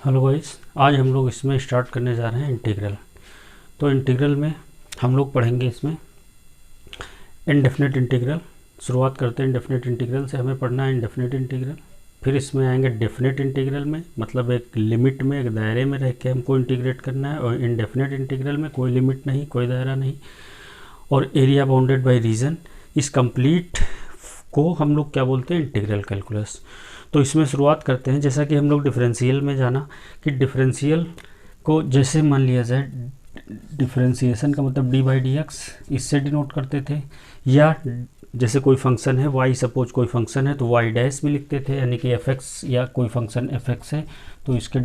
Hello guys, आज हम लोग इसमें स्टार्ट करने जा रहे हैं इंटीग्रल। तो इंटीग्रल में हम लोग पढ़ेंगे इसमें इनडेफिनेट इंटीग्रल। शुरुआत करते हैं इंडेफिनेट इंटीग्रल से। हमें पढ़ना है इनडेफिनेट इंटीग्रल, फिर इसमें आएंगे डेफिनेट इंटीग्रल में, मतलब एक लिमिट में, एक दायरे में रह के हमको इंटीग्रेट करना है। और इनडेफिनेट इंटीग्रल में कोई लिमिट नहीं, कोई दायरा नहीं, और एरिया बाउंडेड बाय रीजन। इस कंप्लीट को हम लोग क्या बोलते हैं, इंटीग्रल कैलकुलस। तो इसमें शुरुआत करते हैं, जैसा कि हम लोग डिफरेंशियल में जाना कि डिफरेंशियल को जैसे मान लिया जाए, डिफरेंशिएशन का मतलब डी बाई डी एक्स इससे डिनोट करते थे, या जैसे कोई फंक्शन है वाई, सपोज कोई फंक्शन है तो वाई डैश भी लिखते थे, यानी कि एफ एक्स, या कोई फंक्शन एफ एक्स है तो इसके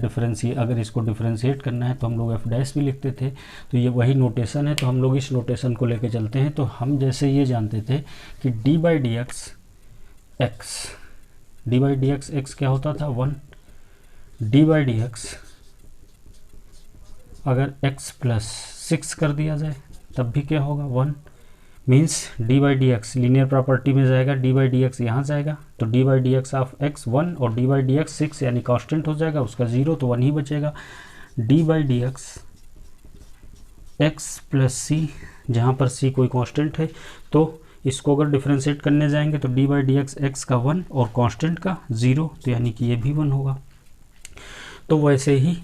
अगर इसको डिफरेंशिएट करना है तो हम लोग एफ डैश भी लिखते थे। तो ये वही नोटेशन है, तो हम लोग इस नोटेशन को लेके चलते हैं। तो हम जैसे ये जानते थे कि D by D x x, D by D x x क्या होता था 1, डी बाई डी एक्स अगर x प्लस 6 कर दिया जाए तब भी क्या होगा 1, means D by D x linear property में जाएगा, डी बाई डी एक्स यहाँ जाएगा तो D by D x of x 1 और डी बाई डी एक्स 6 यानी कांस्टेंट हो जाएगा, उसका 0 तो 1 ही बचेगा। D by D x x plus c, जहाँ पर c कोई कांस्टेंट है तो इसको अगर डिफरेंशिएट करने जाएंगे तो D by D x x का 1 और कांस्टेंट का 0, तो यानी कि ये भी 1 होगा। तो वैसे ही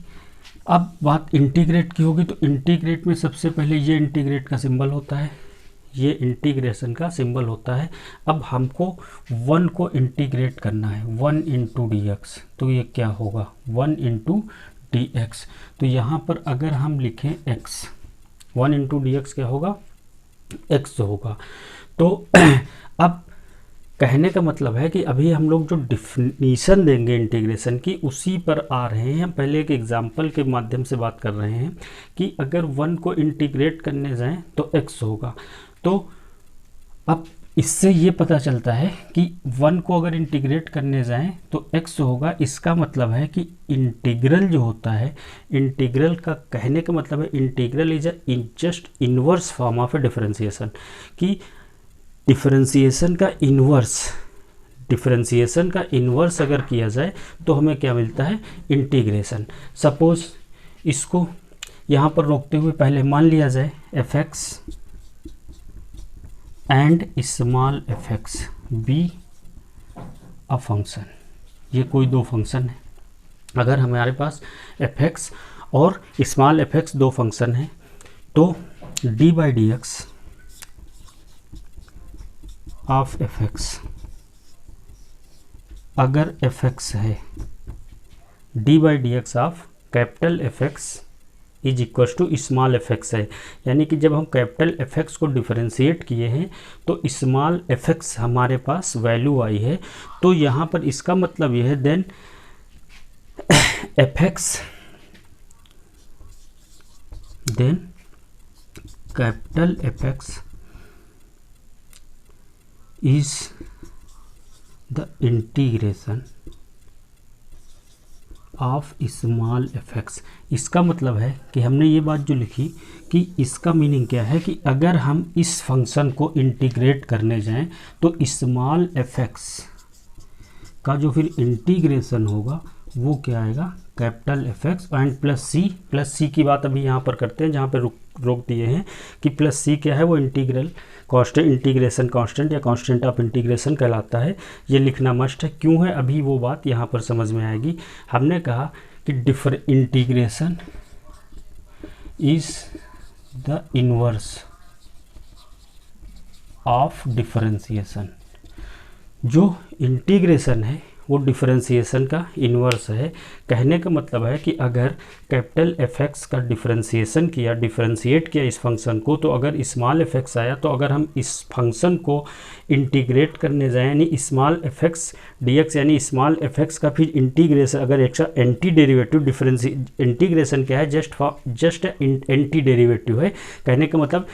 अब बात इंटीग्रेट की होगी, तो इंटीग्रेट में सबसे पहले ये इंटीग्रेट का सिंबल होता है, ये इंटीग्रेशन का सिंबल होता है। अब हमको 1 को इंटीग्रेट करना है, 1 इंटू डी एक्स, तो ये क्या होगा 1 इंटू डी एक्स। तो यहाँ पर अगर हम लिखें x, 1 इंटू डी एक्स क्या होगा x होगा। तो अब कहने का मतलब है कि अभी हम लोग जो डिफिनीशन देंगे इंटीग्रेशन की उसी पर आ रहे हैं। हम पहले एक एग्जांपल के माध्यम से बात कर रहे हैं कि अगर 1 को इंटीग्रेट करने जाएं तो x होगा। तो अब इससे ये पता चलता है कि 1 को अगर इंटीग्रेट करने जाएं तो x होगा। इसका मतलब है कि इंटीग्रल जो होता है, इंटीग्रल का कहने का मतलब है integral is a just inverse form of A differentiation, कि डिफरेंशिएशन का इन्वर्स अगर किया जाए तो हमें क्या मिलता है, इंटीग्रेशन। सपोज इसको यहाँ पर रोकते हुए पहले मान लिया जाए F x and small F X be a function, ये कोई दो फंक्शन है। अगर हमारे पास एफ एक्स और स्मॉल एफ एक्स दो फंक्शन है तो D by D x of F X, अगर एफ एक्स है D by D x of capital F X is equal to small F X है, यानी कि जब हम कैपिटल एफ एक्स को डिफरेंशिएट किए हैं तो स्मॉल एफ एक्स हमारे पास वैल्यू आई है। तो यहाँ पर इसका मतलब यह है then F X, then capital F X is the integration of small fx। इसका मतलब है कि हमने ये बात जो लिखी कि इसका मीनिंग क्या है कि अगर हम इस फंक्शन को इंटीग्रेट करने जाएं तो स्मॉल fx का जो फिर इंटीग्रेशन होगा वो क्या आएगा, capital F x and plus c की बात अभी यहाँ पर करते हैं, जहाँ पर रोक दिए हैं कि प्लस सी क्या है, वो इंटीग्रल कांस्टेंट, इंटीग्रेशन कांस्टेंट या कांस्टेंट ऑफ इंटीग्रेशन कहलाता है। ये लिखना मस्ट है। क्यों है, अभी वो बात यहाँ पर समझ में आएगी। हमने कहा कि integration is the inverse of differentiation. जो इंटीग्रेशन है वो डिफरेंशिएशन का इन्वर्स है। कहने का मतलब है कि अगर कैपिटल एफ एक्स का डिफरेंशिएट किया इस फंक्शन को, तो अगर स्मॉल एफ एक्स आया, तो अगर हम इस फंक्शन को इंटीग्रेट करने जाएं यानी small F x D X, यानी स्मॉल एफ एक्स का फिर इंटीग्रेशन, अगर एक्स्ट्रा एंटी डेरिवेटिव, इंटीग्रेशन क्या है, जस्ट एंटी डेरिवेटिव है। कहने का मतलब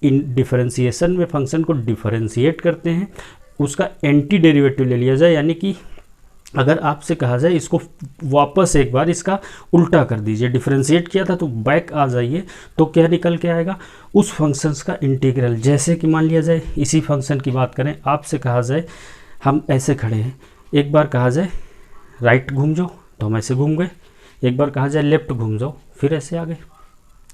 इन डिफरेंशिएशन में फंक्शन को डिफरेंशिएट करते हैं, उसका एंटी डेरिवेटिव ले लिया जाए, यानी कि अगर आपसे कहा जाए इसको वापस एक बार इसका उल्टा कर दीजिए, डिफरेंशिएट किया था तो बैक आ जाइए, तो क्या निकल के आएगा, उस फंक्शंस का इंटीग्रल। जैसे कि मान लिया जाए इसी फंक्शन की बात करें, आपसे कहा जाए हम ऐसे खड़े हैं, एक बार कहा जाए राइट घूम जाओ तो हम ऐसे घूम गए, एक बार कहा जाए लेफ्ट घूम जाओ, फिर ऐसे आ गए।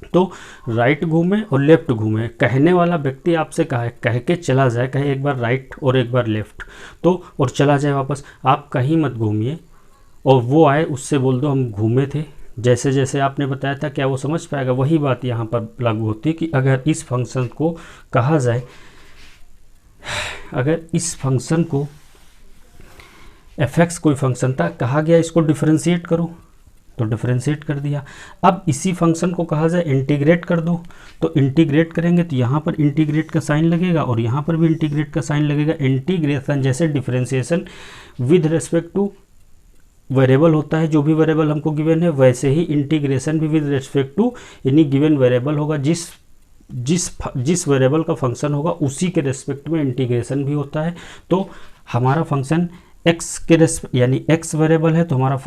तो राइट घूमे और लेफ्ट घूमे, कहने वाला व्यक्ति आपसे कह के चला जाए, कहे एक बार राइट और एक बार लेफ्ट, तो और चला जाए वापस, आप कहीं मत घूमिए, और वो आए उससे बोल दो हम घूमे थे, जैसे जैसे आपने बताया था, क्या वो समझ पाएगा? वही बात यहाँ पर लागू होती है कि अगर इस फंक्शन को कहा जाए, अगर इस फंक्शन को fx कोई फंक्शन था, कहा गया इसको डिफरेंशिएट करो, तो डिफरेंशिएट कर दिया। अब इसी फंक्शन को कहा जाए इंटीग्रेट कर दो, तो इंटीग्रेट करेंगे तो यहाँ पर इंटीग्रेट का साइन लगेगा और यहाँ पर भी इंटीग्रेट का साइन लगेगा। इंटीग्रेशन जैसे differentiation with respect to variable होता है, जो भी वेरिएबल हमको गिवन है, वैसे ही इंटीग्रेशन भी with respect to any given variable होगा। जिस वेरिएबल का फंक्शन होगा उसी के रेस्पेक्ट में इंटीग्रेशन भी होता है। तो हमारा फंक्शन x के यानी x वेरिएबल है, तो हमारा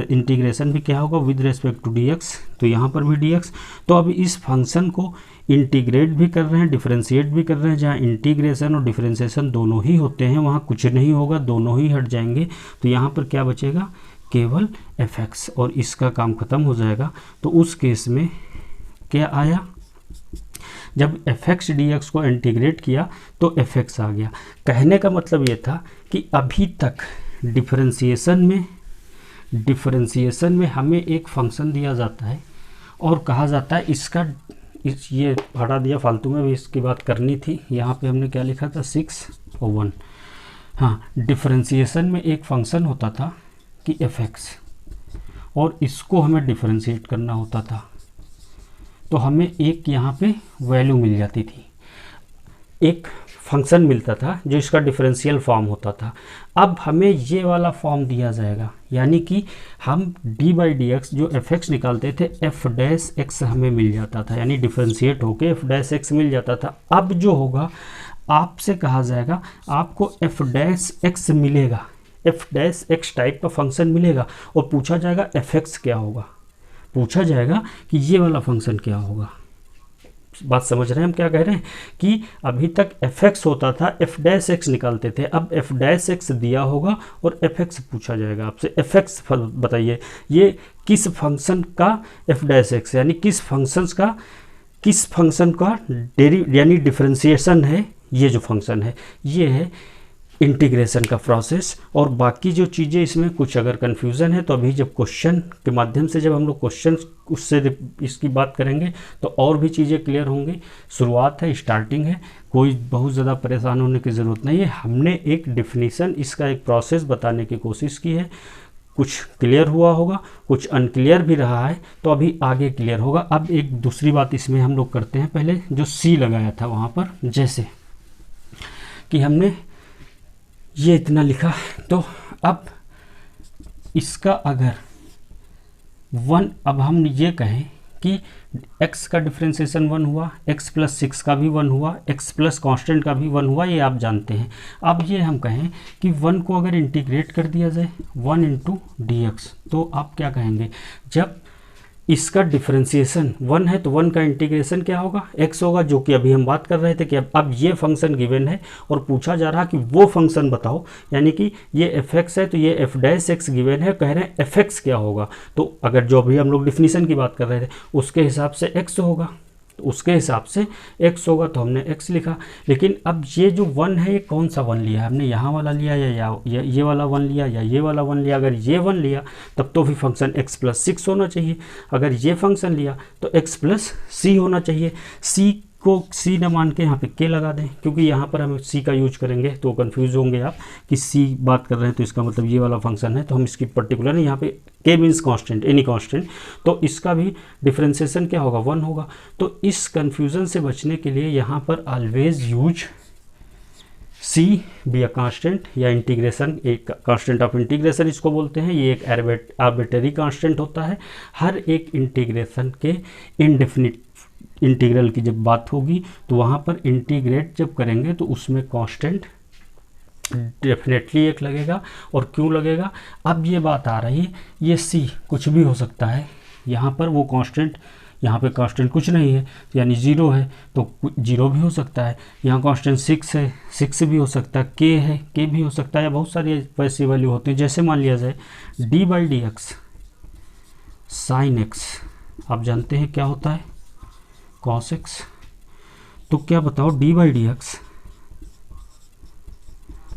इंटीग्रेशन भी क्या होगा? विद रेस्पेक्ट टू dx, तो यहाँ पर भी dx। तो अब इस फंक्शन को इंटीग्रेट भी कर रहे हैं, डिफरेंशिएट भी कर रहे हैं, जहाँ इंटीग्रेशन और डिफरेंशिएशन दोनों ही होते हैं वहाँ कुछ नहीं होगा, दोनों ही हट जाएंगे। तो यहाँ पर क्या बचेगा? केवल fx, और इसका काम खत्म हो जाएगा। तो उस केस में क्या आया? जब fx dx को इंटीग्रेट किया तो fx आ गया। कहने का मतलब ये था कि अभी तक डिफरेंशिएशन में हमें एक फंक्शन दिया जाता है और कहा जाता है इसका ये हटा दिया, फालतू में भी इसकी बात करनी थी। यहाँ पे हमने क्या लिखा था? 6 और 1। हाँ, डिफरेंशिएशन में एक फंक्शन होता था कि fx, और इसको हमें डिफरेंशिएट करना होता था, तो हमें एक यहाँ पे वैल्यू मिल जाती थी, एक फंक्शन मिलता था जो इसका डिफरेंशियल फॉर्म होता था। अब हमें ये वाला फॉर्म दिया जाएगा, यानी कि हम d/dx जो fx निकालते थे f' हमें मिल जाता था, यानी डिफरेंशिएट होके f' मिल जाता था। अब जो होगा, आपसे कहा जाएगा आपको f' मिलेगा, f' टाइप का फंक्शन मिलेगा, और पूछा जाएगा fx क्या होगा, पूछा जाएगा कि ये वाला फंक्शन क्या होगा। बात समझ रहे हैं हम क्या कह रहे हैं? कि अभी तक fx होता था, f' निकालते थे, अब f' दिया होगा और fx पूछा जाएगा आपसे। fx बताइए ये किस फंक्शन का f' यानी किस फंक्शन का यानी डिफरेंशिएशन है, ये जो फंक्शन है ये है इंटीग्रेशन का प्रोसेस। और बाकी जो चीज़ें इसमें कुछ अगर कन्फ्यूज़न है तो अभी जब क्वेश्चन के माध्यम से जब हम लोग क्वेश्चन उससे इसकी बात करेंगे तो और भी चीज़ें क्लियर होंगी। शुरुआत है, स्टार्टिंग है, कोई बहुत ज़्यादा परेशान होने की ज़रूरत नहीं है। हमने एक डिफिनीसन, इसका एक प्रोसेस बताने की कोशिश की है। कुछ क्लियर हुआ होगा, कुछ अनक्लियर भी रहा है, तो अभी आगे क्लियर होगा। अब एक दूसरी बात इसमें हम लोग करते हैं, पहले जो सी लगाया था वहाँ पर, जैसे कि हमने ये इतना लिखा, तो अब इसका अगर 1, अब हम ये कहें कि x का डिफरेंशिएशन 1 हुआ, x + 6 का भी 1 हुआ, x प्लस कांस्टेंट का भी 1 हुआ, ये आप जानते हैं। अब ये हम कहें कि 1 को अगर इंटीग्रेट कर दिया जाए 1 × dx, तो आप क्या कहेंगे? जब इसका डिफरेंशिएशन 1 है तो 1 का इंटीग्रेशन क्या होगा? x होगा, जो कि अभी हम बात कर रहे थे कि अब ये फंक्शन गिवन है और पूछा जा रहा कि वो फंक्शन बताओ, यानी कि ये fx है तो ये f' गिवन है, कह रहे हैं fx क्या होगा। तो अगर जो अभी हम लोग डिफिनीशन की बात कर रहे थे उसके हिसाब से x होगा, तो उसके हिसाब से x होगा, तो हमने x लिखा। लेकिन अब ये जो 1 है ये कौन सा 1 लिया? हमने यहाँ वाला लिया या ये वाला 1 लिया या ये वाला 1 लिया? अगर ये 1 लिया तब तो भी फंक्शन x + 6 होना चाहिए। अगर ये फंक्शन लिया तो x + c होना चाहिए। c को c न मान के यहाँ पे k लगा दें, क्योंकि यहाँ पर हम c का यूज करेंगे तो कंफ्यूज होंगे आप कि c बात कर रहे हैं तो इसका मतलब ये वाला फंक्शन है, तो हम इसकी पर्टिकुलर यहाँ पे k means constant, any constant, तो इसका भी डिफरेंशिएशन क्या होगा? 1 होगा। तो इस कन्फ्यूज़न से बचने के लिए यहाँ पर always use c be a constant, या इंटीग्रेशन, एक कांस्टेंट ऑफ इंटीग्रेशन इसको बोलते हैं। ये एक आर्बिट्रेरी कांस्टेंट होता है। हर एक इंटीग्रेशन के इनडेफिनिट इंटीग्रल की जब बात होगी तो वहाँ पर इंटीग्रेट जब करेंगे तो उसमें कांस्टेंट डेफिनेटली एक लगेगा। और क्यों लगेगा? अब ये बात आ रही है, ये c कुछ भी हो सकता है, यहाँ पर वो कांस्टेंट, यहाँ पे कांस्टेंट कुछ नहीं है यानी 0 है तो 0 भी हो सकता है। यहाँ कांस्टेंट 6 है, 6 भी हो सकता है, k है, k भी हो सकता है, या बहुत सारी वैसी वैल्यू होती हैं। जैसे मान लिया जाए d/dx साइन एक्स आप जानते हैं क्या होता है, कॉस एक्स। तो क्या बताओ D by D X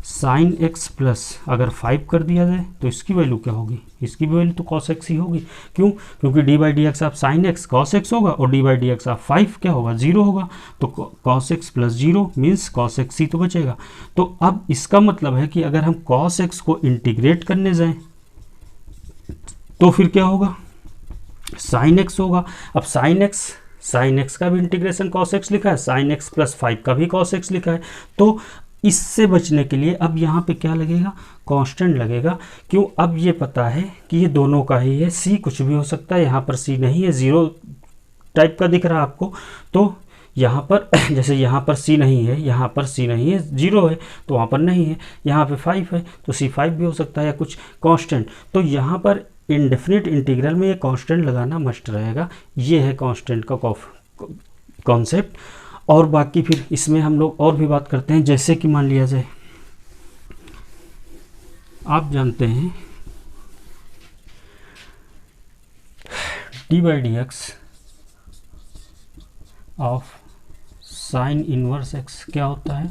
sign X plus अगर 5 कर दिया जाए तो इसकी वैल्यू क्या होगी, इसकी भी वैल्यू तो कॉस एक्स ही होगी। क्यों, क्योंकि डी बाई डी एक्स आप साइन एक्स कॉस एक्स होगा और डी बाई डी एक्स आप 5 क्या होगा, 0 होगा। तो cos x plus 0 means cos x ही तो बचेगा। तो अब इसका मतलब है कि अगर हम कॉस एक्स को इंटीग्रेट करने जाएं तो फिर क्या होगा, साइन एक्स होगा। अब साइन एक्स का भी इंटीग्रेशन कॉस एक्स लिखा है, साइन एक्स प्लस 5 का भी कॉस एक्स लिखा है। तो इससे बचने के लिए अब यहाँ पे क्या लगेगा, कांस्टेंट लगेगा। क्यों, अब ये पता है कि ये दोनों का ही है, सी कुछ भी हो सकता है, यहाँ पर सी नहीं है, 0 टाइप का दिख रहा है आपको। तो यहाँ पर जैसे यहाँ पर सी नहीं है, यहाँ पर सी नहीं है, 0 है तो वहाँ पर नहीं है, यहाँ पे 5 है तो सी 5 भी हो सकता है या कुछ कांस्टेंट। तो यहाँ पर इंडेफिनिट इंटीग्रल में ये कांस्टेंट लगाना मस्ट रहेगा। ये है कांस्टेंट का कॉन्सेप्ट। और बाकी फिर इसमें हम लोग और भी बात करते हैं, जैसे कि मान लिया जाए आप जानते हैं D by D x of sine inverse x क्या होता है,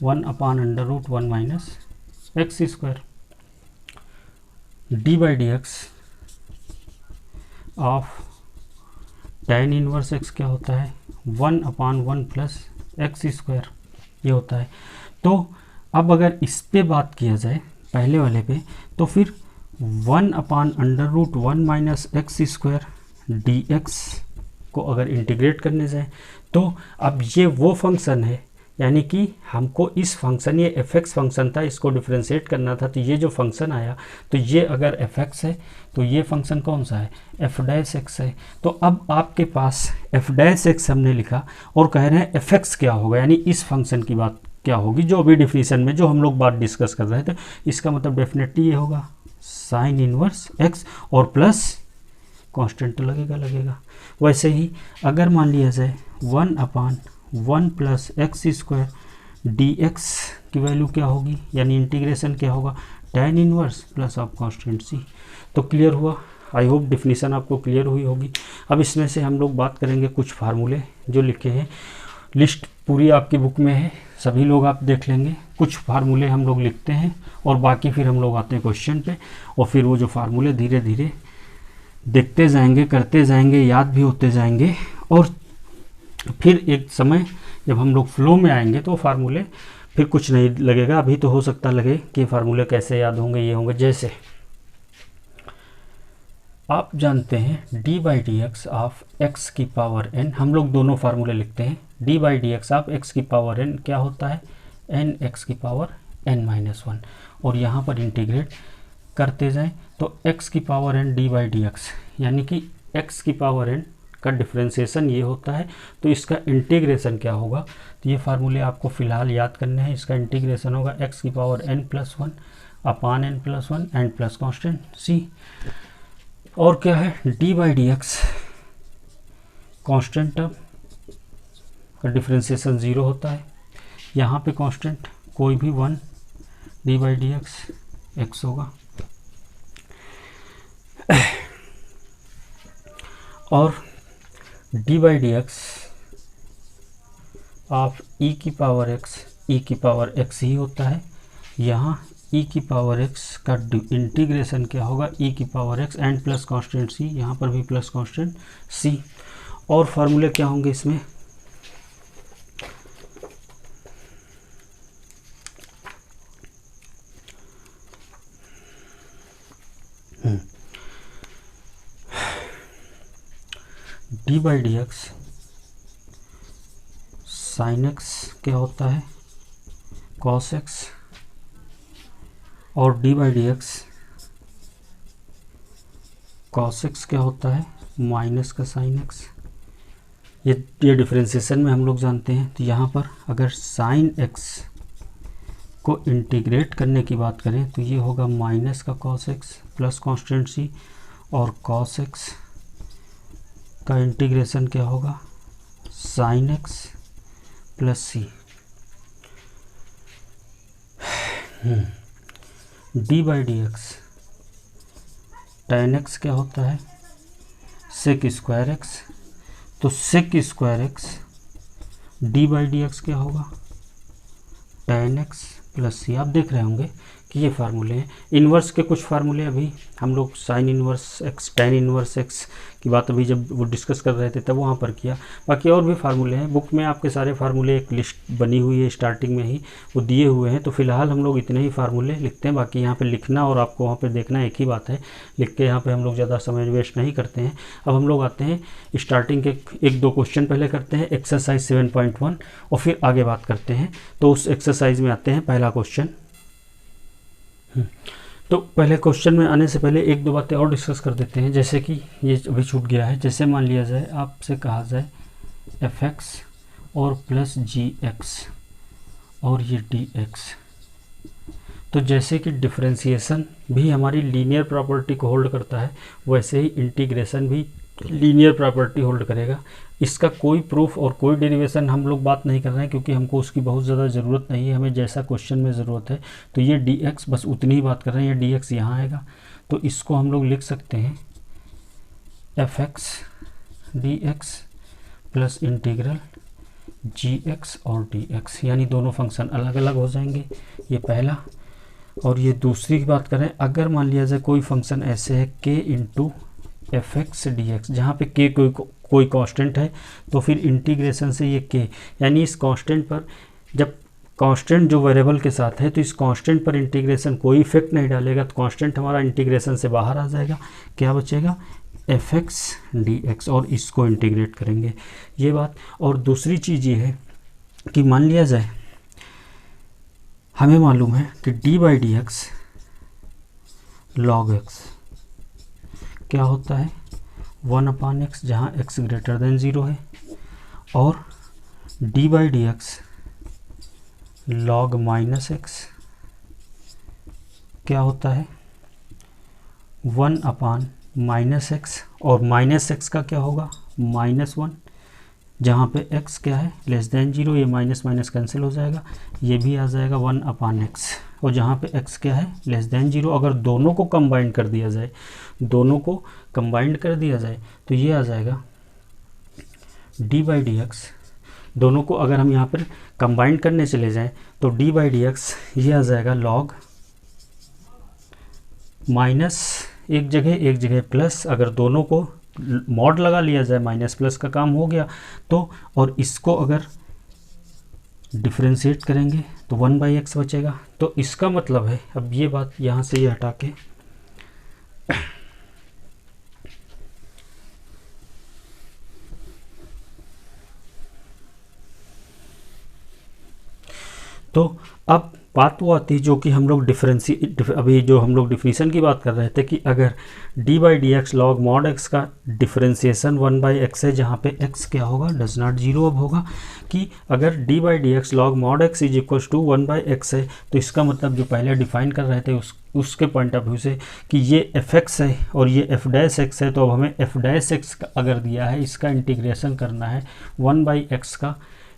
1/√1 minus x square. D by D x of tan inverse x क्या होता है, 1/1 प्लस एक्स स्क्वायर ये होता है। तो अब अगर इस पे बात किया जाए पहले वाले पे, तो फिर 1/√1 minus x square d x को अगर इंटीग्रेट करने जाए तो अब ये वो फंक्शन है, यानी कि हमको इस फंक्शन, ये एफ एक्स फंक्शन था, इसको डिफ्रेंशिएट करना था। तो ये जो फंक्शन आया, तो ये अगर एफ एक्स है तो ये फंक्शन कौन सा है, एफ डैश एक्स है। तो अब आपके पास एफ डैश एक्स हमने लिखा और कह रहे हैं एफ एक्स क्या होगा, यानी इस फंक्शन की बात क्या होगी, जो अभी डिफिनीशन में जो हम लोग बात डिस्कस कर रहे थे। इसका मतलब डेफिनेटली ये होगा साइन इनवर्स एक्स और प्लस कांस्टेंट तो लगेगा। वैसे ही अगर मान लिया जाए 1/1 plus x square d x की वैल्यू क्या होगी, यानी इंटीग्रेशन क्या होगा, tan inverse plus of constant c. तो क्लियर हुआ, आई होप डिफिनीशन आपको क्लियर हुई होगी। अब इसमें से हम लोग बात करेंगे कुछ फार्मूले जो लिखे हैं, लिस्ट पूरी आपकी बुक में है, सभी लोग आप देख लेंगे। कुछ फार्मूले हम लोग लिखते हैं और बाकी फिर हम लोग आते हैं क्वेश्चन पे, और फिर वो जो फार्मूले धीरे धीरे देखते जाएंगे, करते जाएंगे, याद भी होते जाएंगे, और फिर एक समय जब हम लोग फ्लो में आएंगे तो फार्मूले फिर कुछ नहीं लगेगा। अभी तो हो सकता लगे कि फार्मूले कैसे याद होंगे, ये होंगे। जैसे आप जानते हैं D by D x of x की पावर एन, हम लोग दोनों फार्मूले लिखते हैं। D by D x of x की पावर एन क्या होता है, एन एक्स की पावर एन माइनस 1, और यहाँ पर इंटीग्रेट करते जाएं तो एक्स की power N D by D X, यानी कि एक्स की पावर एन का डिफ्रेंशिएशन ये होता है, तो इसका इंटीग्रेशन क्या होगा। तो ये फार्मूले आपको फ़िलहाल याद करने हैं। इसका इंटीग्रेशन होगा एक्स की power n plus 1 upon n plus 1 and plus constant सी। और क्या है, D by D x constant term का डिफ्रेंशिएशन 0 होता है, यहाँ पे कांस्टेंट कोई भी 1, d by D x x होगा। और d by D x of e की पावर एक्स ही होता है। यहाँ ई की पावर एक्स का इंटीग्रेशन क्या होगा, ई की power x and plus constant c, यहाँ पर भी प्लस कांस्टेंट सी। और फार्मूले क्या होंगे इसमें, D by D X sine x क्या होता है, कॉस एक्स, और d by D x cos x क्या होता है, माइनस का साइन एक्स। ये डिफ्रेंशिएशन में हम लोग जानते हैं। तो यहाँ पर अगर साइन एक्स को इंटीग्रेट करने की बात करें तो ये होगा माइनस का कॉस एक्स प्लस कांस्टेंट सी, और कॉस एक्स का इंटीग्रेशन क्या होगा, sine X plus C. D by D X tan X क्या होता है, सेक स्क्वायर एक्स, तो sec square X D by D X क्या होगा, tan x प्लस सी। आप देख रहे होंगे कि ये फार्मूले हैं। इन्वर्स के कुछ फार्मूले अभी हम लोग sign inverse x, tan inverse x की बात अभी जब वो डिस्कस कर रहे थे तब वहाँ पर किया। बाकी और भी फार्मूले हैं, बुक में आपके सारे फार्मूले एक लिस्ट बनी हुई है, स्टार्टिंग में ही वो दिए हुए हैं। तो फिलहाल हम लोग इतने ही फार्मूले लिखते हैं, बाकी यहाँ पे लिखना और आपको वहाँ पे देखना एक ही बात है। लिख के यहाँ पे हम लोग ज़्यादा समय वेस्ट नहीं करते हैं। अब हम लोग आते हैं स्टार्टिंग के एक दो क्वेश्चन पहले करते हैं, एक्सरसाइज 7.1, और फिर आगे बात करते हैं। तो उस एक्सरसाइज में आते हैं, पहला क्वेश्चन। तो पहले क्वेश्चन में आने से पहले एक दो बातें और डिस्कस कर देते हैं, जैसे कि ये अभी छूट गया है। जैसे मान लिया जाए आपसे कहा जाए fx और प्लस gx और ये dx, तो जैसे कि डिफरेंशिएशन भी हमारी लीनियर प्रॉपर्टी को होल्ड करता है, वैसे ही इंटीग्रेशन भी लीनियर प्रॉपर्टी होल्ड करेगा। इसका कोई प्रूफ और कोई डेरिवेशन हम लोग बात नहीं कर रहे हैं, क्योंकि हमको उसकी बहुत ज़्यादा ज़रूरत नहीं है, हमें जैसा क्वेश्चन में ज़रूरत है। तो ये dx बस उतनी ही बात कर रहे हैं, ये dx यहाँ आएगा, तो इसको हम लोग लिख सकते हैं fx dx plus integral gx और dx, यानी दोनों फंक्शन अलग अलग हो जाएंगे, ये पहला। और ये दूसरी की बात करें, अगर मान लिया जाए कोई फंक्शन ऐसे है k into F x D x, जहाँ पे k कोई कांस्टेंट है, तो फिर इंटीग्रेशन से ये k, यानी इस कांस्टेंट पर, जब कांस्टेंट जो वेरिएबल के साथ है तो इस कांस्टेंट पर इंटीग्रेशन कोई इफेक्ट नहीं डालेगा, तो कांस्टेंट हमारा इंटीग्रेशन से बाहर आ जाएगा। क्या बचेगा, एफ एक्स डी एक्स, और इसको इंटीग्रेट करेंगे, ये बात। और दूसरी चीज़ ये है कि मान लिया जाए हमें मालूम है कि D by D X log x क्या होता है, 1/x, जहाँ x ग्रेटर देन 0 है, और d by D X log minus x क्या होता है, 1/-x, और माइनस एक्स का क्या होगा, -1, जहाँ पे x क्या है लेस देन 0, ये माइनस माइनस कैंसिल हो जाएगा, ये भी आ जाएगा 1/x, और जहाँ पे x क्या है लेस देन 0। अगर दोनों को कंबाइन कर दिया जाए, दोनों को कंबाइंड कर दिया जाए तो ये आ जाएगा डी बाई डी एक्स। दोनों को अगर हम यहाँ पर कंबाइन करने चले जाएं तो डी बाई डी एक्स ये आ जाएगा लॉग माइनस एक जगह प्लस, अगर दोनों को मॉड लगा लिया जाए माइनस प्लस का काम हो गया। तो और इसको अगर डिफरेंशिएट करेंगे तो 1/x बचेगा। तो इसका मतलब है, अब ये बात यहाँ से ये हटा के तो अब बात वो आती है जो कि हम लोग अभी जो हम लोग डिफिनीशन की बात कर रहे थे, कि अगर D by D X log mod x का डिफरेंशिएशन 1/x है, जहाँ पे x क्या होगा डज नॉट 0 अब होगा, कि अगर D by D X log mod X is equals to 1/x है, तो इसका मतलब जो पहले डिफाइन कर रहे थे उसके पॉइंट ऑफ व्यू से कि ये fx है और ये f'(x) है, तो अब हमें f'(x) अगर दिया है, इसका इंटीग्रेशन करना है 1/x का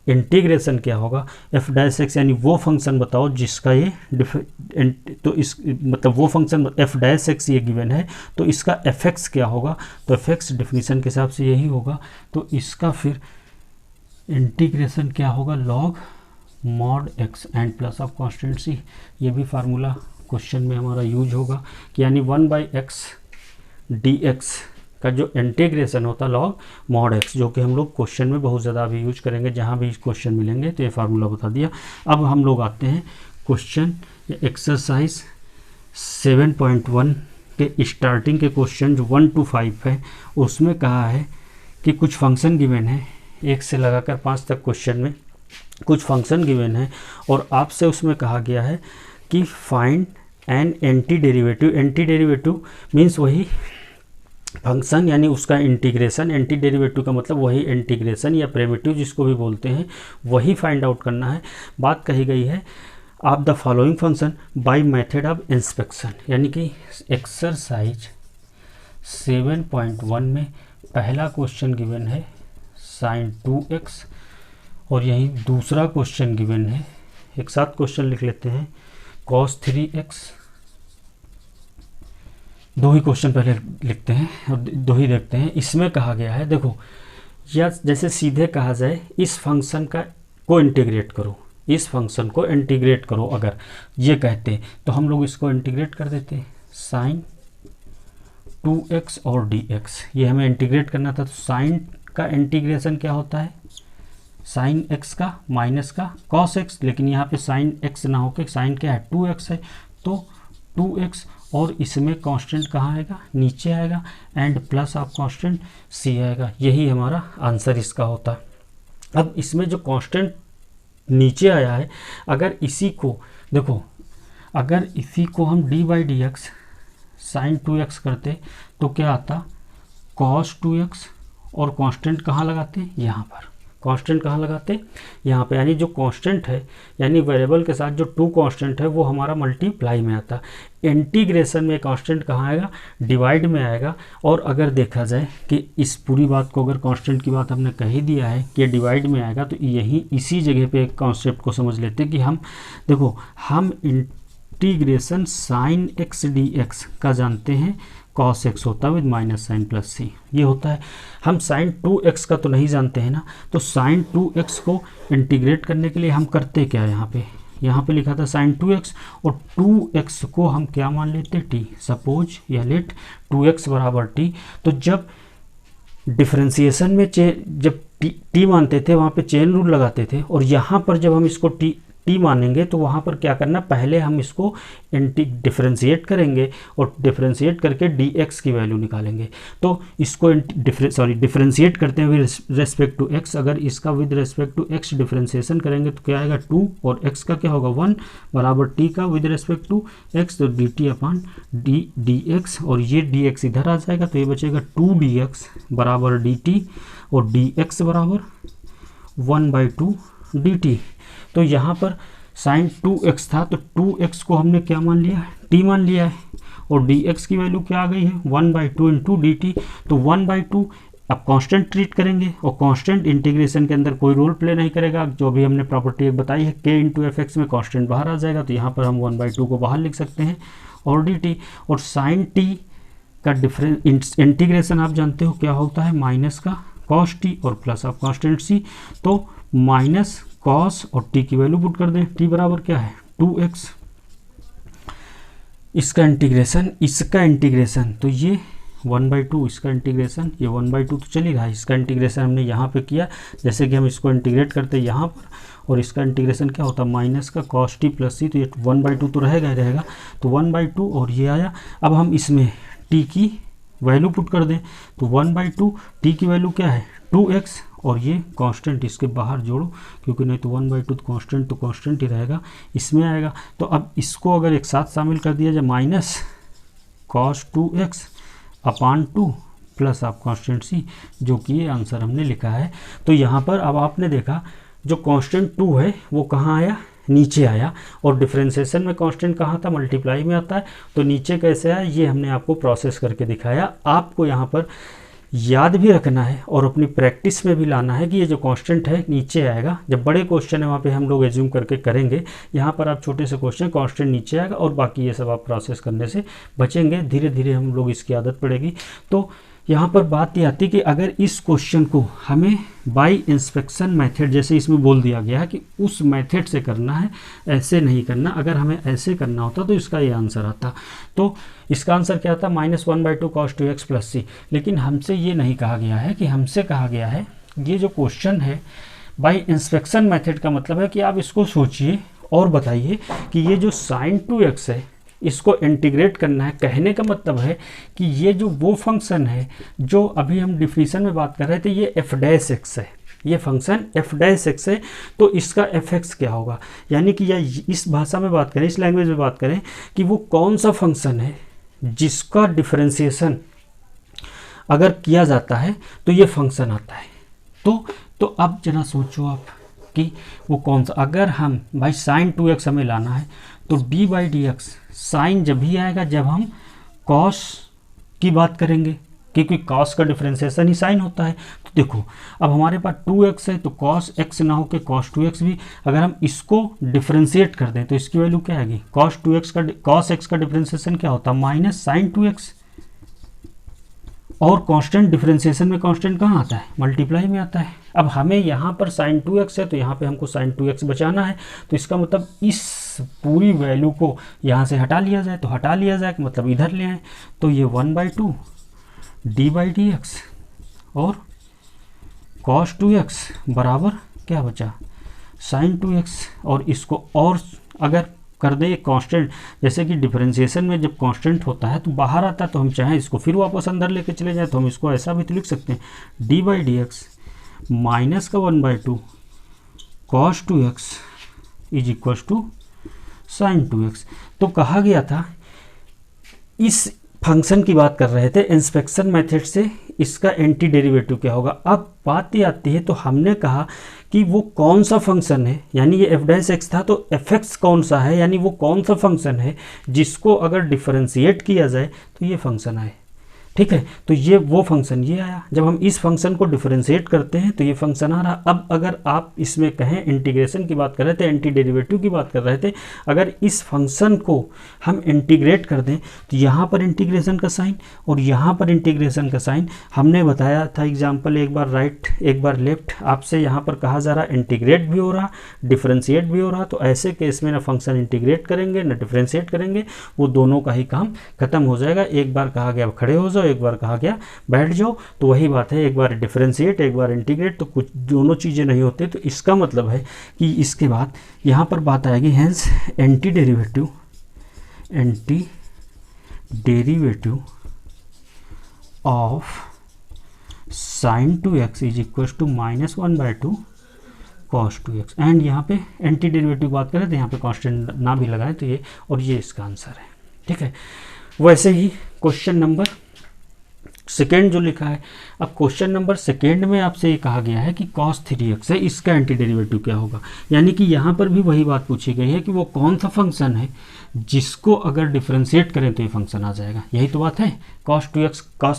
इंटीग्रेशन क्या होगा f'(x), यानी वो फंक्शन बताओ जिसका ये तो इस मतलब वो फंक्शन f'(x) ये गिवन है, तो इसका fx क्या होगा, तो fx डिफिनीशन के हिसाब से यही होगा, तो इसका फिर इंटीग्रेशन क्या होगा log mod x and plus of constant c। ये भी फार्मूला क्वेश्चन में हमारा यूज होगा, कि यानी 1/x dx का जो इंटीग्रेशन होता है लॉग मॉड x, जो कि हम लोग क्वेश्चन में बहुत ज़्यादा अभी यूज करेंगे, जहाँ भी क्वेश्चन मिलेंगे तो ये फार्मूला बता दिया। अब हम लोग आते हैं क्वेश्चन एक्सरसाइज 7.1 के स्टार्टिंग के क्वेश्चन जो 1 to 5 है, उसमें कहा है कि कुछ फंक्शन गिवन है, 1 से लगाकर 5 तक क्वेश्चन में कुछ फंक्शन गिवन है, और आपसे उसमें कहा गया है कि find an anti derivative. Anti derivative means वही फंक्शन, यानी उसका इंटीग्रेशन, एंटी डेरिवेटिव का मतलब वही इंटीग्रेशन या प्रिमिटिव जिसको भी बोलते हैं, वही फाइंड आउट करना है। बात कही गई है आप the following function by method of inspection, यानी कि एक्सरसाइज 7.1 में पहला क्वेश्चन गिवन है sin 2x, और यही दूसरा क्वेश्चन गिवन है, एक साथ क्वेश्चन लिख लेते हैं, cos 3x दो ही क्वेश्चन पहले लिखते हैं और दो ही देखते हैं। इसमें कहा गया है, देखो, या जैसे सीधे कहा जाए इस फंक्शन को इंटीग्रेट करो, इस फंक्शन को इंटीग्रेट करो, अगर ये कहते हैं तो हम लोग इसको इंटीग्रेट कर देते हैं। साइन 2x और dx, ये हमें इंटीग्रेट करना था। तो साइन का इंटीग्रेशन क्या होता है, साइन x का माइनस का कॉस x, लेकिन यहाँ पे साइन x ना होके साइन क्या है 2x है, तो 2x और इसमें कांस्टेंट कहाँ आएगा, नीचे आएगा, and plus of constant c आएगा। यही हमारा आंसर इसका होता है। अब इसमें जो कांस्टेंट नीचे आया है, अगर इसी को देखो, अगर इसी को हम D by D X sine 2x करते तो क्या आता, cos 2x, और कांस्टेंट कहाँ लगाते, यहाँ पर कांस्टेंट कहाँ लगाते, यहाँ पे, यानी जो कांस्टेंट है, यानी वेरिएबल के साथ जो 2 कांस्टेंट है वो हमारा मल्टीप्लाई में आता। इंटीग्रेशन में कांस्टेंट कहाँ आएगा, डिवाइड में आएगा। और अगर देखा जाए कि इस पूरी बात को, अगर कांस्टेंट की बात हमने कह ही दिया है कि डिवाइड में आएगा, तो यही इसी जगह पे एक कॉन्सेप्ट को समझ लेते हैं कि हम देखो, हम integration sine x D x का जानते हैं, cos x होता है विद माइनस साइन प्लस सी, ये होता है। हम साइन 2x का तो नहीं जानते हैं ना, तो साइन 2x को इंटीग्रेट करने के लिए हम करते क्या, यहाँ पे लिखा था साइन 2x, और 2x को हम क्या मान लेते, t। सपोज या लेट 2x बराबर t, तो जब डिफरेंशिएशन में जब t मानते थे वहाँ पे चेन रूल लगाते थे, और यहाँ पर जब हम इसको t मानेंगे तो वहाँ पर क्या करना, पहले हम इसको डिफरेंशिएट करेंगे और डिफरेंशिएट करके dx की वैल्यू निकालेंगे। तो इसको डिफरेंशिएट करते हैं विद रेस्पेक्ट टू x। अगर इसका with respect to x differentiation करेंगे तो क्या आएगा 2, और x का क्या होगा 1 बराबर t का विद रेस्पेक्ट टू x, तो dt अपॉन dx, और ये dx इधर आ जाएगा, तो ये बचेगा 2dx बराबर dt, और dx बराबर 1/2 dt। तो यहाँ पर साइन 2x था, तो 2x को हमने क्या मान लिया, t मान लिया है, और dx की वैल्यू क्या आ गई है 1/2 इंटू dt। तो 1/2 अब कांस्टेंट ट्रीट करेंगे, और कांस्टेंट इंटीग्रेशन के अंदर कोई रोल प्ले नहीं करेगा। जो भी हमने प्रॉपर्टी एक बताई है k इंटू एफ एक्स में कांस्टेंट बाहर आ जाएगा, तो यहाँ पर हम 1/2 को बाहर लिख सकते हैं, और dt। और साइन t का डिफरेंस इंटीग्रेशन आप जानते हो क्या होता है, माइनस का कॉस t और प्लस ऑफ कांस्टेंट c, तो माइनस कॉस और t की वैल्यू पुट कर दें, t बराबर क्या है 2x। इसका इंटीग्रेशन तो ये 1/2, इसका इंटीग्रेशन ये 1/2 तो चल ही रहा है। इसका इंटीग्रेशन हमने यहाँ पे किया, जैसे कि हम इसको इंटीग्रेट करते हैं यहाँ पर, और इसका इंटीग्रेशन क्या होता है माइनस का cos t प्लस c, तो ये 1/2 तो रहेगा, तो 1/2 और ये आया। अब हम इसमें t की वैल्यू पुट कर दें, तो 1/2 t की वैल्यू क्या है 2x, और ये कांस्टेंट इसके बाहर जोड़ो, क्योंकि नहीं तो 1/2 तो कांस्टेंट ही रहेगा, इसमें आएगा। तो अब इसको अगर एक साथ शामिल कर दिया जाए, minus cos 2x upon 2 plus of constant c, जो कि ये आंसर हमने लिखा है। तो यहाँ पर अब आपने देखा जो कांस्टेंट 2 है वो कहाँ आया, नीचे आया, और डिफरेंशिएशन में कांस्टेंट कहाँ था, मल्टीप्लाई में आता है। तो नीचे कैसे आया ये हमने आपको प्रोसेस करके दिखाया। आपको यहाँ पर याद भी रखना है और अपनी प्रैक्टिस में भी लाना है कि ये जो कांस्टेंट है नीचे आएगा। जब बड़े क्वेश्चन है वहाँ पे हम लोग एज्यूम करके करेंगे, यहाँ पर आप छोटे से क्वेश्चन कांस्टेंट नीचे आएगा, और बाकी ये सब आप प्रोसेस करने से बचेंगे। धीरे धीरे हम लोग इसकी आदत पड़ेगी। तो यहाँ पर बात ये आती है कि अगर इस क्वेश्चन को हमें बाय इंस्पेक्शन मेथड, जैसे इसमें बोल दिया गया है कि उस मेथड से करना है, ऐसे नहीं करना। अगर हमें ऐसे करना होता तो इसका ये आंसर आता। तो इसका आंसर क्या था, -1/2 cos 2x प्लस c। लेकिन हमसे ये नहीं कहा गया है, कि हमसे कहा गया है ये जो क्वेश्चन है बाय इंस्पेक्शन मेथड का मतलब है कि आप इसको सोचिए और बताइए कि ये जो sin 2x है इसको इंटीग्रेट करना है। कहने का मतलब है कि ये जो वो फंक्शन है जो अभी हम डिफिनीशन में बात कर रहे थे, ये f' है, ये फंक्शन f' है, तो इसका fx क्या होगा। यानी कि या इस भाषा में बात करें, इस लैंग्वेज में बात करें कि वो कौन सा फंक्शन है जिसका डिफरेंशिएशन अगर किया जाता है तो ये फंक्शन आता है। तो अब जरा सोचो आप कि वो कौन सा। अगर हम भाई sin 2x हमें लाना है तो d/dx साइन जब भी आएगा जब हम cos की बात करेंगे, क्योंकि cos का डिफरेंशिएशन ही साइन होता है। तो देखो अब हमारे पास 2x है, तो cos x ना हो के cos 2x भी, अगर हम इसको डिफरेंशिएट कर दें तो इसकी वैल्यू क्या आएगी, cos x का डिफरेंशिएशन क्या होता है -sin 2x। और कांस्टेंट डिफरेंशिएशन में कांस्टेंट कहाँ आता है, मल्टीप्लाई में आता है। अब हमें यहाँ पर sin 2x है तो यहाँ पे हमको sin 2x बचाना है, तो इसका मतलब इस पूरी वैल्यू को यहाँ से हटा लिया जाए, तो हटा लिया जाए मतलब इधर ले आए, तो ये 1/2 d/dx और cos 2x बराबर क्या बचा, sin 2x। और इसको और अगर कर दें कांस्टेंट, जैसे कि डिफरेंशिएशन में जब कांस्टेंट होता है तो बाहर आता है, तो हम चाहें इसको फिर वापस अंदर लेके चले जाएं तो हम इसको ऐसा भी तो लिख सकते हैं d/dx माइनस का 1/2 cos 2x is equal to sin 2x। तो कहा गया था, इस फंक्शन की बात कर रहे थे, इंस्पेक्शन मेथड से इसका एंटी डेरिवेटिव क्या होगा। अब बात ये आती है, तो हमने कहा कि वो कौन सा फंक्शन है, यानी ये f' था तो fx कौन सा है, यानी वो कौन सा फंक्शन है जिसको अगर डिफरेंशिएट किया जाए तो ये फंक्शन आए। ठीक है, तो ये वो फंक्शन ये आया। जब हम इस फंक्शन को डिफरेंशिएट करते हैं तो ये फंक्शन आ रहा। अब अगर आप इसमें कहें इंटीग्रेशन की बात कर रहे थे, एंटी डेरिवेटिव की बात कर रहे थे, अगर इस फंक्शन को हम इंटीग्रेट कर दें तो यहाँ पर इंटीग्रेशन का साइन और यहाँ पर इंटीग्रेशन का साइन, हमने बताया था एग्जाम्पल, एक बार राइट एक बार लेफ्ट। आपसे यहाँ पर कहा जा रहा इंटीग्रेट भी हो रहा, डिफरेंशिएट भी हो रहा, तो ऐसे केस में ना फंक्शन इंटीग्रेट करेंगे ना डिफरेंशिएट करेंगे, वो दोनों का ही काम खत्म हो जाएगा। एक बार कहा गया खड़े हो जाओ, एक बार कहा गया बैठ जाओ, तो वही बात है, एक बार डिफरेंशिएट एक बार इंटीग्रेट, तो कुछ दोनों चीज़ें नहीं होती। तो इसका मतलब है कि इसके बाद यहाँ पर बात आएगी hence anti derivative of sin 2x is equal to minus 1/2 cos 2x। And यहाँ पे एंटी डेरिवेटिव बात करें तो यहाँ पे कांस्टेंट ना भी लगाए तो ये, और ये इसका आंसर है। ठीक है, वैसे ही क्वेश्चन नंबर सेकेंड जो लिखा है, अब क्वेश्चन नंबर सेकेंड में आपसे ये कहा गया है कि cos 3x है, इसका एंटी डेरिवेटिव क्या होगा। यानी कि यहाँ पर भी वही बात पूछी गई है कि वो कौन सा फंक्शन है जिसको अगर डिफरेंशिएट करें तो ये फंक्शन आ जाएगा। यही तो बात है, cos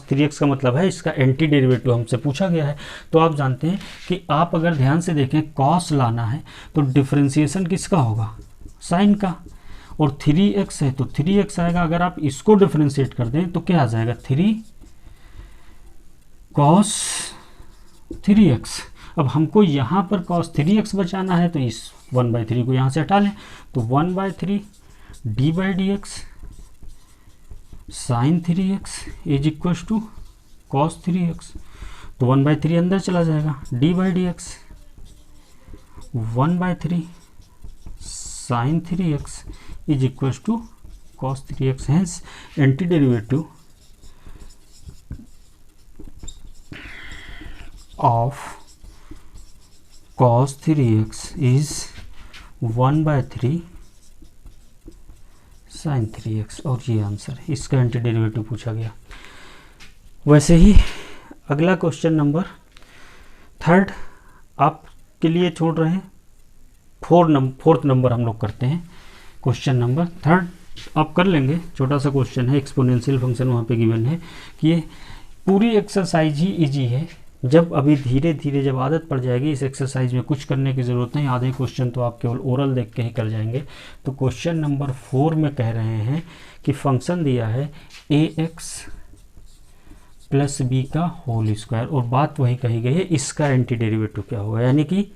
3x का मतलब है इसका एंटी डेरिवेटिव हमसे पूछा गया है। तो आप जानते हैं कि आप अगर ध्यान से देखें cos लाना है तो डिफरेंशिएशन किसका होगा, साइन का, और 3x है तो 3x आएगा। अगर आप इसको डिफरेंशिएट कर दें तो क्या आ जाएगा, 3 cos 3x। अब हमको यहाँ पर cos 3x बचाना है तो इस 1/3 को यहाँ से हटा लें, तो 1/3 d/dx sin 3x is equal to cos 3x। तो 1/3 अंदर चला जाएगा, d/dx 1/3 sin 3x is equal to cos 3x। Hence anti derivative of cos 3x is 1/3 sin 3x, और ये आंसर है, इसका एंटी डेरिवेटिव पूछा गया। वैसे ही अगला क्वेश्चन नंबर थर्ड आपके लिए छोड़ रहे हैं, फोर्थ नंबर हम लोग करते हैं। क्वेश्चन नंबर थर्ड आप कर लेंगे, छोटा सा क्वेश्चन है, एक्सपोनेंशियल फंक्शन वहाँ पे गिवन है कि ये पूरी एक्सरसाइज ही इजी है। जब अभी धीरे धीरे जब आदत पड़ जाएगी इस एक्सरसाइज में कुछ करने की ज़रूरत नहीं, आधे क्वेश्चन तो आप केवल ओरल देख के ही कर जाएंगे। तो क्वेश्चन नंबर 4 में कह रहे हैं कि फंक्शन दिया है ax प्लस बी का होल स्क्वायर, और बात वही कही गई है इसका एंटी डेरिवेटिव क्या होगा। यानी कि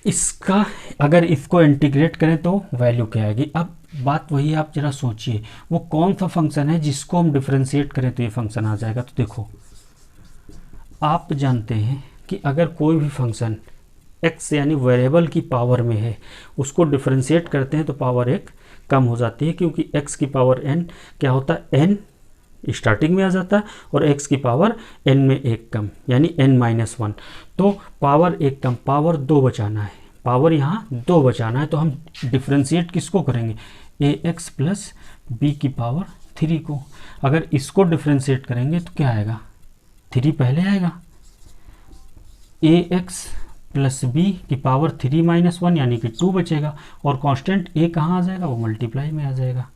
इसका अगर इसको इंटीग्रेट करें तो वैल्यू क्या आएगी। अब बात वही है, आप जरा सोचिए वो कौन सा फंक्शन है जिसको हम डिफरेंशिएट करें तो ये फंक्शन आ जाएगा। तो देखो आप जानते हैं कि अगर कोई भी फंक्शन x यानी वेरिएबल की पावर में है उसको डिफरेंशिएट करते हैं तो पावर 1 कम हो जाती है, क्योंकि x की पावर n क्या होता है, n स्टार्टिंग में आ जाता है और x की पावर n में 1 कम यानी n-1। तो पावर 1 कम, पावर 2 बचाना है, पावर यहाँ 2 बचाना है, तो हम डिफरेंशिएट किसको करेंगे, ax प्लस b की पावर 3 को। अगर इसको डिफरेंशिएट करेंगे तो क्या आएगा, 3 पहले आएगा, ax प्लस बी की पावर 3-1 यानी कि 2 बचेगा, और कांस्टेंट a कहाँ आ जाएगा, वो मल्टीप्लाई में आ जाएगा।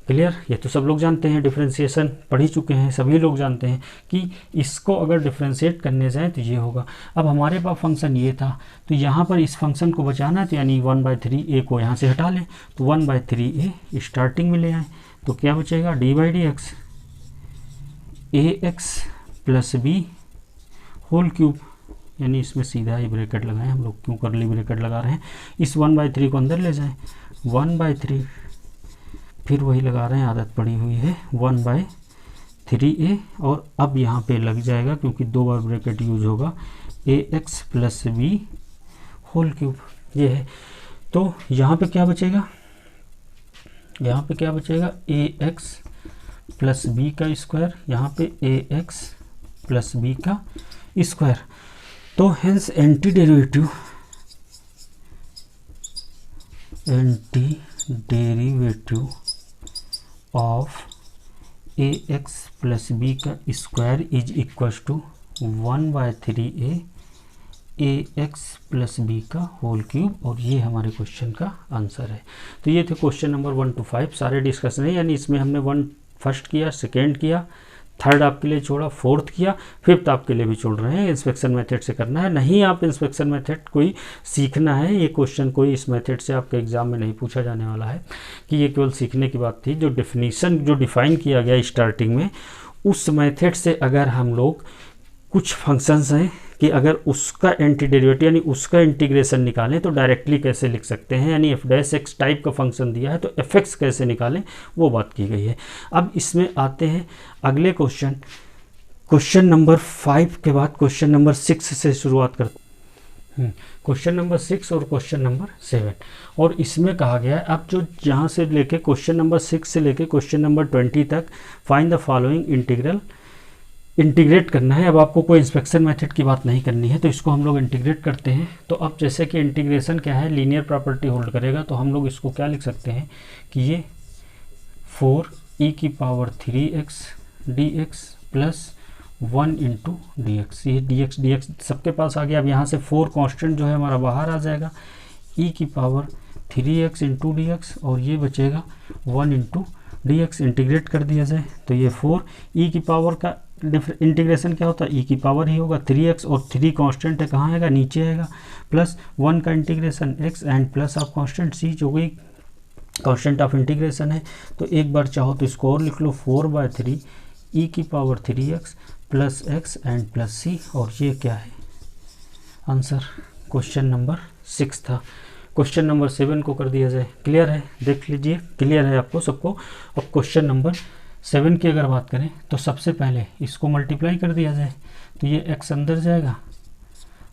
क्लियर, ये तो सब लोग जानते हैं, डिफरेंशिएशन पढ़ ही चुके हैं, सभी लोग जानते हैं कि इसको अगर डिफरेंशिएट करने जाए तो ये होगा। अब हमारे पास फंक्शन ये था तो यहाँ पर इस फंक्शन को बचाना है, तो यानी 1/3 a को यहाँ से हटा लें, तो 1/3 a स्टार्टिंग में ले आए, तो क्या बचेगा, d/dx a x plus b whole cube, यानी इसमें सीधा ही ब्रैकेट लगाएं हम लोग, क्यों करली ब्रैकेट लगा रहे हैं, इस 1/3 को अंदर ले जाएं, 1/3 फिर वही लगा रहे हैं, आदत पड़ी हुई है 1/3a, और अब यहाँ पे लग जाएगा क्योंकि 2 बार ब्रैकेट यूज होगा, a x plus b whole cube, ये है। तो यहाँ पे क्या बचेगा, यहाँ पे क्या बचेगा, ए एक्स प्लस बी का स्क्वायर, यहाँ पे ए एक्स प्लस बी का स्क्वायर। तो hence anti derivative of a x plus b का square is equal to 1/3a a x plus b का होल क्यूब, और ये हमारे क्वेश्चन का आंसर है। तो ये थे क्वेश्चन नंबर 1 to 5 सारे डिस्कशन है, यानी इसमें हमने 1 फर्स्ट किया, सेकेंड किया, थर्ड आपके लिए छोड़ा, फोर्थ किया, फिफ्थ आपके लिए भी छोड़ रहे हैं। इंस्पेक्शन मेथड से करना है, नहीं आप इंस्पेक्शन मेथड कोई सीखना है, ये क्वेश्चन कोई इस मेथड से आपके एग्जाम में नहीं पूछा जाने वाला है, कि ये केवल सीखने की बात थी। जो डेफिनीशन जो डिफाइन किया गया स्टार्टिंग में, उस मेथड से अगर हम लोग कुछ फंक्शंस हैं कि अगर उसका एंटी डेरिवेटिव यानी उसका इंटीग्रेशन निकालें तो डायरेक्टली कैसे लिख सकते हैं, यानी एफ डैश एक्स टाइप का फंक्शन दिया है तो एफ एक्स कैसे निकालें, वो बात की गई है। अब इसमें आते हैं अगले क्वेश्चन, क्वेश्चन नंबर 5 के बाद क्वेश्चन नंबर 6 से शुरुआत करते हैं। क्वेश्चन नंबर 6 और क्वेश्चन नंबर 7, और इसमें कहा गया है अब जो यहाँ से लेके क्वेश्चन नंबर 6 से लेके क्वेश्चन नंबर 20 तक find the following integral, integrate करना है। अब आपको कोई इंस्पेक्शन मेथड की बात नहीं करनी है, तो इसको हम लोग इंटीग्रेट करते हैं। तो अब जैसे कि इंटीग्रेशन क्या है, लीनियर प्रॉपर्टी होल्ड करेगा, तो हम लोग इसको क्या लिख सकते हैं कि ये 4e⁻3x dx plus 1 into D x, ये dx सबके पास आ गया। अब यहाँ से 4 कांस्टेंट जो है हमारा बाहर आ जाएगा, e⁻3x इंटू डी एक्स, और ये बचेगा 1 इंटू डी एक्स। इंटीग्रेट कर दिया जाए तो ये 4 e की पावर का इंटीग्रेशन क्या होता है, e की पावर ही होगा, 3x और 3 कांस्टेंट है, कहाँ आएगा, नीचे आएगा, प्लस 1 का integration x and plus of constant c जो कि कांस्टेंट ऑफ इंटीग्रेशन है। तो एक बार चाहो तो इसको और लिख लो, 4/3 e⁻3x plus x and plus c, और ये क्या है आंसर। क्वेश्चन नंबर 6 था। क्वेश्चन नंबर 7 को कर दिया जाए। क्लियर है, देख लीजिए, क्लियर है आपको सबको। अब क्वेश्चन नंबर 7 की अगर बात करें तो सबसे पहले इसको मल्टीप्लाई कर दिया जाए, तो ये x अंदर जाएगा,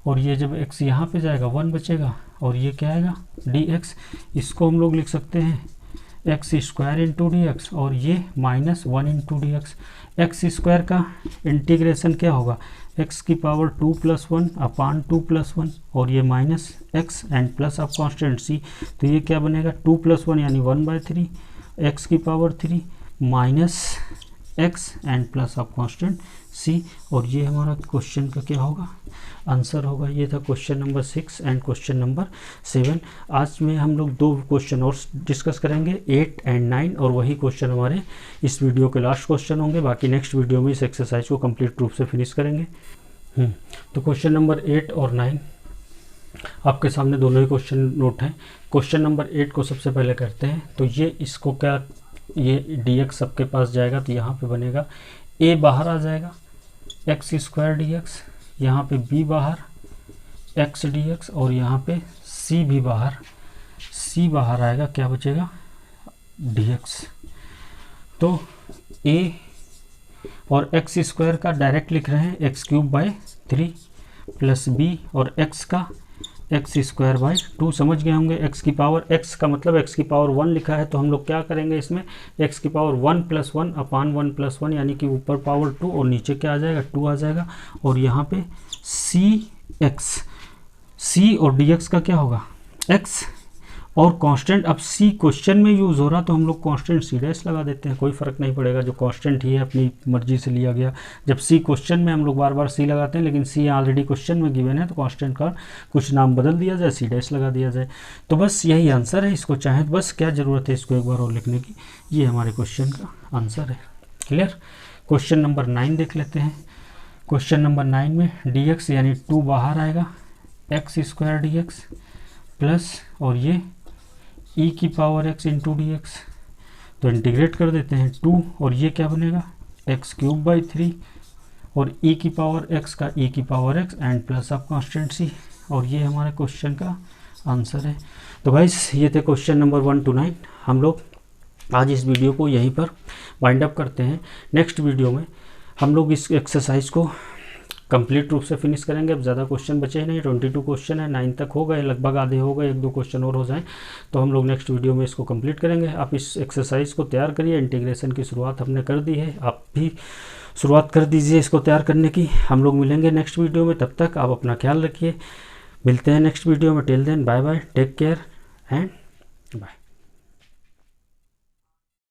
और ये जब x यहाँ पे जाएगा 1 बचेगा, और ये क्या आएगा dx। इसको हम लोग लिख सकते हैं x² इंटू डी एक्स, और ये -1 into D x. X square का इंटीग्रेशन क्या होगा, x की पावर 2 + 1 अपान 2 + 1, और ये minus x and plus of constant c, तो ये क्या बनेगा 2 + 1 यानी 1/3 x की power 3 minus x and plus of constant c, और ये हमारा क्वेश्चन का क्या होगा आंसर होगा। ये था question number 6 and question number 7। आज में हम लोग 2 क्वेश्चन और डिस्कस करेंगे, 8 एंड 9, और वही क्वेश्चन हमारे इस वीडियो के लास्ट क्वेश्चन होंगे। बाकी नेक्स्ट वीडियो में इस एक्सरसाइज को कंप्लीट रूप से फिनिश करेंगे। तो क्वेश्चन नंबर 8 और 9 आपके सामने दोनों ही क्वेश्चन नोट हैं। क्वेश्चन नंबर 8 को सबसे पहले करते हैं। तो ये इसको क्या, ये dx सबके पास जाएगा, तो यहाँ पे बनेगा a बाहर आ जाएगा x² dx, यहाँ पे b बाहर x dx, और यहाँ पे c भी बाहर, c बाहर आएगा, क्या बचेगा dx। तो a और x² का डायरेक्ट लिख रहे हैं x³ प्लस b, और x का x²/2 समझ गए होंगे। x की पावर, x का मतलब x की पावर 1 लिखा है, तो हम लोग क्या करेंगे इसमें, x की पावर 1 + 1 अपान 1 + 1, यानी कि ऊपर पावर 2 और नीचे क्या आ जाएगा 2 आ जाएगा, और यहाँ पे c और dx का क्या होगा x, और कांस्टेंट अब c क्वेश्चन में यूज़ हो रहा, तो हम लोग कांस्टेंट c' लगा देते हैं, कोई फ़र्क नहीं पड़ेगा, जो कांस्टेंट ही है अपनी मर्जी से लिया गया। जब c क्वेश्चन में हम लोग बार बार c लगाते हैं, लेकिन c ऑलरेडी क्वेश्चन में गिवन है, तो कांस्टेंट का कुछ नाम बदल दिया जाए, c' लगा दिया जाए। तो बस यही आंसर है। इसको चाहे बस क्या ज़रूरत है इसको एक बार और लिखने की, ये हमारे क्वेश्चन का आंसर है। क्लियर। क्वेश्चन नंबर 9 देख लेते हैं। क्वेश्चन नंबर 9 में dx यानी 2 बाहर आएगा, x² dx प्लस, और ये e⁻x इंटू डी एक्स, तो इंटीग्रेट कर देते हैं 2, और ये क्या बनेगा एक्स क्यूब बाई 3 और ई की पावर एक्स का ई की power x and plus of constant सी, और ये हमारे क्वेश्चन का आंसर है। तो गाइस ये थे क्वेश्चन नंबर 1 to 9। हम लोग आज इस वीडियो को यहीं पर वाइंड अप करते हैं। नेक्स्ट वीडियो में हम लोग इस एक्सरसाइज को कंप्लीट रूप से फिनिश करेंगे। अब ज़्यादा क्वेश्चन बचे नहीं, 22 क्वेश्चन है, 9 तक हो गए, लगभग आधे हो गए, 1-2 क्वेश्चन और हो जाएं तो हम लोग नेक्स्ट वीडियो में इसको कंप्लीट करेंगे। आप इस एक्सरसाइज को तैयार करिए, इंटीग्रेशन की शुरुआत हमने कर दी है, आप भी शुरुआत कर दीजिए इसको तैयार करने की। हम लोग मिलेंगे नेक्स्ट वीडियो में, तब तक आप अपना ख्याल रखिए। मिलते हैं नेक्स्ट वीडियो में। Till then bye bye, take care and bye.